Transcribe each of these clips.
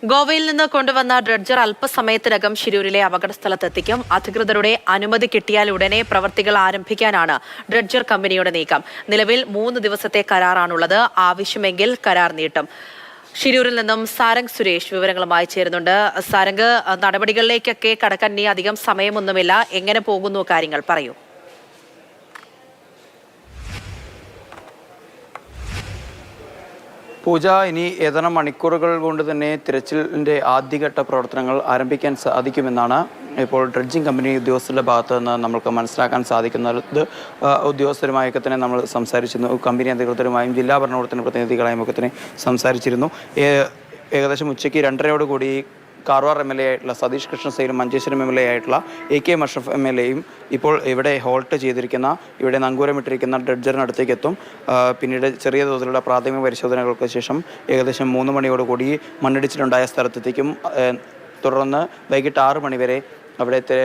ഗോവയിൽ നിന്ന് കൊണ്ടുവന്ന ഡ്രഡ്ജർ അല്പസമയത്തിനകം ശിരൂരിലെ അപകടസ്ഥലത്തെത്തിക്കും. അധികൃതരുടെ അനുമതി കിട്ടിയാൽ ഉടനെ പ്രവർത്തികൾ ആരംഭിക്കാനാണ് ഡ്രഡ്ജർ കമ്പനിയുടെ നീക്കം. നിലവിൽ 3 ദിവസത്തെ കരാറാണുള്ളത്. ആവശ്യമെങ്കിൽ കരാർ നീട്ടും. ശിരൂരിൽ നിന്നും സാരംഗ് സുരേഷ് വിവരങ്ങളുമായി ചേരുന്നുണ്ട്. സാരംഗ്, നടപടികളിലേക്കൊക്കെ കടക്കാൻ ഇനി അധികം സമയമൊന്നുമില്ല. എങ്ങനെ പോകുന്നു കാര്യങ്ങൾ, പറയൂ. പൂജ, ഇനി ഏതാനും മണിക്കൂറുകൾ കൊണ്ട് തന്നെ തിരച്ചിലിൻ്റെ ആദ്യഘട്ട പ്രവർത്തനങ്ങൾ ആരംഭിക്കാൻ സാധിക്കുമെന്നാണ് ഇപ്പോൾ ഡ്രഡ്ജിംഗ് കമ്പനി ഉദ്യോഗസ്ഥരുടെ ഭാഗത്ത് നിന്ന് നമുക്ക് മനസ്സിലാക്കാൻ സാധിക്കുന്നത്. ഉദ്യോഗസ്ഥരുമായൊക്കെ തന്നെ നമ്മൾ സംസാരിച്ചിരുന്നു. കമ്പനി അധികൃതരുമായും ജില്ലാ ഭരണകൂടത്തിൻ്റെ പ്രതിനിധികളായും ഒക്കെ തന്നെ സംസാരിച്ചിരുന്നു. ഏകദേശം ഉച്ചയ്ക്ക് 2:30 കാർവാർ MLA ആയിട്ടുള്ള സതീഷ് കൃഷ്ണസേനും മഞ്ചേശ്വരം MLA ആയിട്ടുള്ള AK മഷ്റഫ് MLAയും ഇപ്പോൾ ഇവിടെ ഹോൾട്ട് ചെയ്തിരിക്കുന്ന, ഇവിടെ നങ്കൂരമിട്ടിരിക്കുന്ന ഡ്രഡ്ജറിനടുത്തേക്ക് എത്തും. പിന്നീട് ചെറിയ തോതിലുള്ള പ്രാഥമിക പരിശോധനകൾക്ക് ശേഷം ഏകദേശം 3 മണിയോടുകൂടി മണ്ണിടിച്ചിലുണ്ടായ സ്ഥലത്തെത്തിക്കും. തുടർന്ന് വൈകിട്ട് 6 മണി വരെ അവിടുത്തെ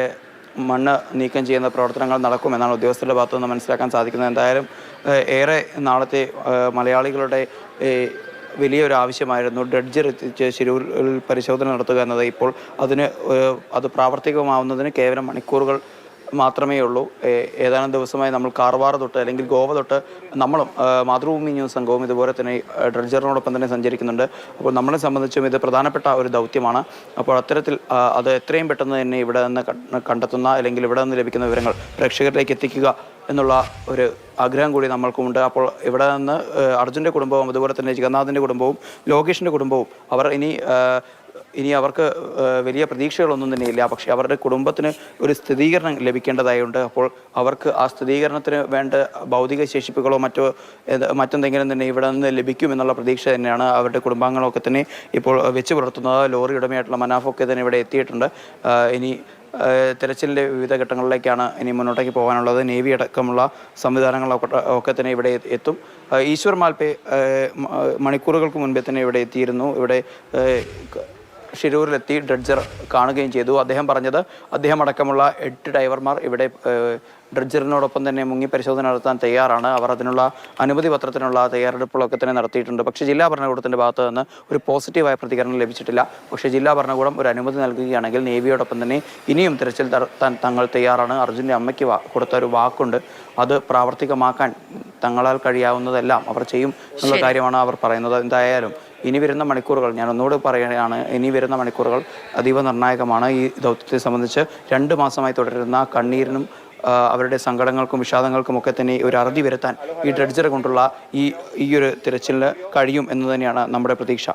മണ്ണ് നീക്കം ചെയ്യുന്ന പ്രവർത്തനങ്ങൾ നടക്കുമെന്നാണ് ഉദ്യോഗസ്ഥരുടെ ഭാഗത്തു നിന്ന് മനസ്സിലാക്കാൻ സാധിക്കുന്നത്. എന്തായാലും ഏറെ നാളത്തെ മലയാളികളുടെ വലിയൊരു ആവശ്യമായിരുന്നു ഡ്രഡ്ജർ എത്തിച്ച് ശിരൂരിൽ പരിശോധന നടത്തുക എന്നത്. ഇപ്പോൾ അത് പ്രാവർത്തികമാവുന്നതിന് കേവലം മണിക്കൂറുകൾ മാത്രമേ ഉള്ളൂ. ഏതാനും ദിവസമായി നമ്മൾ കാർവാർ തൊട്ട് അല്ലെങ്കിൽ ഗോവ തൊട്ട് നമ്മളും മാതൃഭൂമി ന്യൂസ് സംഘവും ഇതുപോലെ തന്നെ ഡ്രഡ്ജറിനോടൊപ്പം തന്നെ സഞ്ചരിക്കുന്നുണ്ട്. അപ്പോൾ നമ്മളെ സംബന്ധിച്ചും ഇത് പ്രധാനപ്പെട്ട ഒരു ദൗത്യമാണ്. അപ്പോൾ അത്തരത്തിൽ അത് എത്രയും പെട്ടെന്ന് തന്നെ ഇവിടെ നിന്ന് കണ്ടെത്തുന്ന അല്ലെങ്കിൽ ഇവിടെ നിന്ന് ലഭിക്കുന്ന വിവരങ്ങൾ പ്രേക്ഷകരിലേക്ക് എത്തിക്കുക എന്നുള്ള ഒരു ആഗ്രഹം കൂടി നമ്മൾക്കുമുണ്ട്. അപ്പോൾ ഇവിടെ നിന്ന് അർജുൻ്റെ കുടുംബവും അതുപോലെ തന്നെ ജഗന്നാഥിൻ്റെ കുടുംബവും ലോകേഷിൻ്റെ കുടുംബവും ഇനി അവർക്ക് വലിയ പ്രതീക്ഷകളൊന്നും തന്നെയില്ല. പക്ഷേ അവരുടെ കുടുംബത്തിന് ഒരു സ്ഥിരീകരണം ലഭിക്കേണ്ടതായുണ്ട്. അപ്പോൾ അവർക്ക് ആ സ്ഥിരീകരണത്തിന് വേണ്ട ഭൗതിക ശേഷിപ്പുകളോ മറ്റെന്തെങ്കിലും തന്നെ ഇവിടെ നിന്ന് ലഭിക്കുമെന്നുള്ള പ്രതീക്ഷ തന്നെയാണ് അവരുടെ കുടുംബാംഗങ്ങളൊക്കെ തന്നെ ഇപ്പോൾ വെച്ച് പുലർത്തുന്നത്. ലോറി ഉടമയായിട്ടുള്ള മനാഫൊക്കെ തന്നെ ഇവിടെ എത്തിയിട്ടുണ്ട്. ഇനി തിരച്ചിലിൻ്റെ വിവിധ ഘട്ടങ്ങളിലേക്കാണ് ഇനി മുന്നോട്ടേക്ക് പോകാനുള്ളത്. നേവി അടക്കമുള്ള സംവിധാനങ്ങളൊക്കെ തന്നെ ഇവിടെ എത്തും. ഈശ്വർ മാൽപേ മണിക്കൂറുകൾക്ക് മുൻപേ തന്നെ ഇവിടെ എത്തിയിരുന്നു. ഇവിടെ ശിരൂരിലെത്തി ഡ്രഡ്ജർ കാണുകയും ചെയ്തു. അദ്ദേഹം പറഞ്ഞത് അദ്ദേഹം അടക്കമുള്ള 8 ഡ്രൈവർമാർ ഇവിടെ ഡ്രഡ്ജറിനോടൊപ്പം തന്നെ മുങ്ങി പരിശോധന നടത്താൻ തയ്യാറാണ്. അവർ അതിനുള്ള അനുമതി പത്രത്തിനുള്ള തയ്യാറെടുപ്പുകളൊക്കെ തന്നെ നടത്തിയിട്ടുണ്ട്. പക്ഷേ ജില്ലാ ഭരണകൂടത്തിൻ്റെ ഭാഗത്ത് നിന്ന് ഒരു പോസിറ്റീവായ പ്രതികരണം ലഭിച്ചിട്ടില്ല. പക്ഷേ ജില്ലാ ഭരണകൂടം ഒരു അനുമതി നൽകുകയാണെങ്കിൽ നേവിയോടൊപ്പം തന്നെ ഇനിയും തിരച്ചിൽ നടത്താൻ തങ്ങൾ തയ്യാറാണ്. അർജുൻ്റെ അമ്മയ്ക്ക് കൊടുത്ത ഒരു വാക്കുണ്ട്. അത് പ്രാവർത്തികമാക്കാൻ തങ്ങളാൽ കഴിയാവുന്നതെല്ലാം അവർ ചെയ്യും എന്നുള്ള കാര്യമാണ് അവർ പറയുന്നത്. എന്തായാലും ഇനി വരുന്ന മണിക്കൂറുകൾ, ഞാൻ ഒന്നുകൂടി പറയുകയാണ്, ഇനി വരുന്ന മണിക്കൂറുകൾ അതീവ നിർണായകമാണ്. ഈ ദൗത്യത്തെ സംബന്ധിച്ച് 2 മാസമായി തുടരുന്ന കണ്ണീരിനും അവരുടെ സങ്കടങ്ങൾക്കും വിഷാദങ്ങൾക്കും ഒക്കെ തന്നെ ഒരു അറുതി വരുത്താൻ ഈ ഡ്രഡ്ജർ കൊണ്ടുള്ള ഈ ഒരു തിരച്ചിലിന് കഴിയും എന്ന് തന്നെയാണ് നമ്മുടെ പ്രതീക്ഷ.